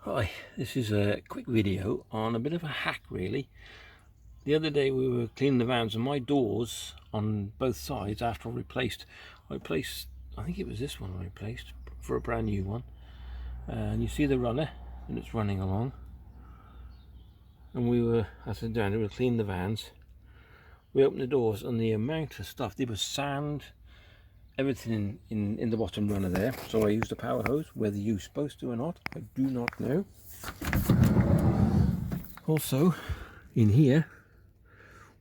Hi, this is a quick video on a bit of a hack really. The other day we were cleaning the vans and my doors on both sides after I replaced, I think it was this one I replaced for a brand new one. And you see the runner and it's running along. And we were, as I said down, we were cleaning the vans. We opened the doors and the amount of stuff, there was sand, everything in the bottom runner there. So I used a power hose, whether you're supposed to or not, I do not know. Also in here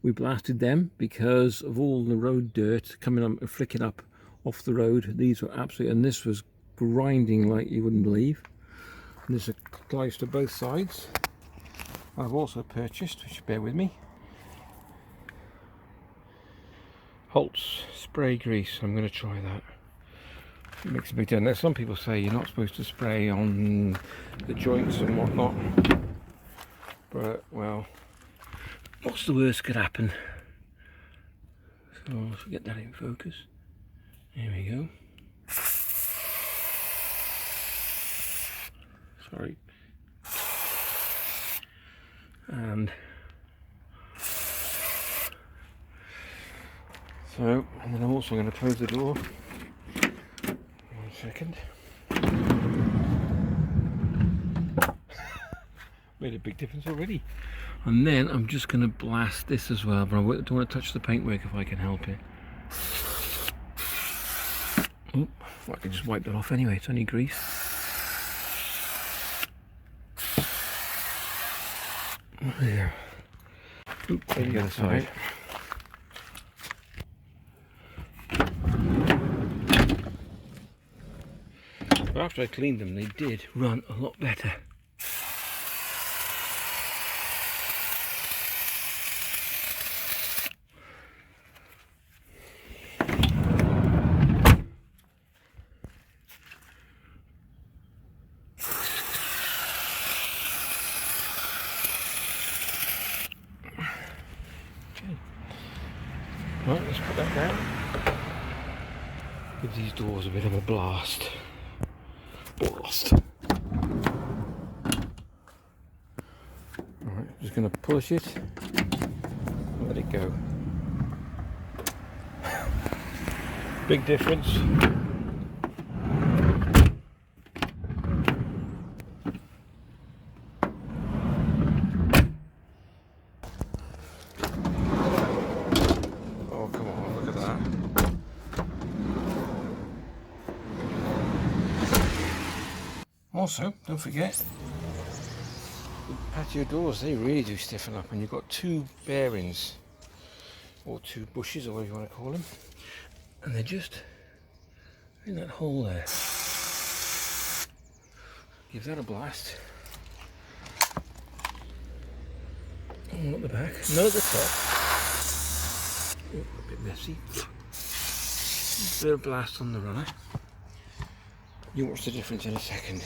we blasted them because of all the road dirt coming up and flicking up off the road. These were absolutely, and this was grinding like you wouldn't believe. And this applies to both sides. I've also purchased, which bear with me, Holt's spray grease. I'm going to try that. It makes a big difference. Now, some people say you're not supposed to spray on the joints and whatnot, but well, what's the worst could happen? So let's get that in focus. There we go. Sorry. And so, and then I'm also going to close the door. 1 second. Made a big difference already. And then I'm just going to blast this as well, but I don't want to touch the paintwork if I can help it. Oh, I can just wipe that off anyway, it's only grease. There. Oops, on the other side. After I cleaned them, they did run a lot better. Right, let's put that down. Give these doors a bit of a blast. Alright, just going to push it and let it go. Big difference. Oh, come on, look at that. Also, don't forget, the patio doors, they really do stiffen up, and you've got two bearings, or two bushes, or whatever you want to call them, and they're just in that hole there. Give that a blast. Not the back, not at the top. Oh, a bit messy. A bit of blast on the runner. You'll watch the difference in a second.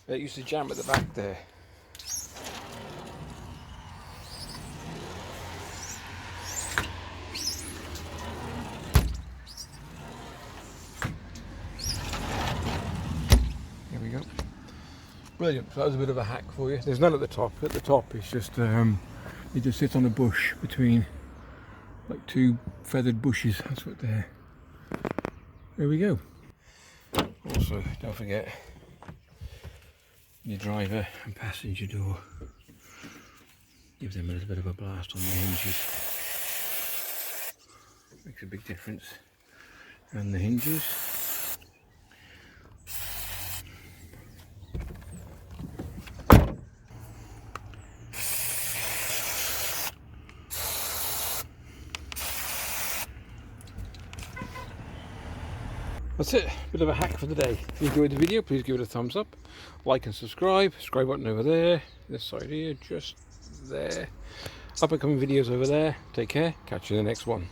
It used to jam at the back there. Here we go. Brilliant. So that was a bit of a hack for you. There's none at the top. At the top it's just it just sits on a bush between like two feathered bushes. That's what they're. There we go. Also, don't forget your driver and passenger door. Give them a little bit of a blast on the hinges. Makes a big difference. And the hinges. That's it, bit of a hack for the day. If you enjoyed the video, please give it a thumbs up, like and subscribe button over there, this side here, just there, up and coming videos over there. Take care, catch you in the next one.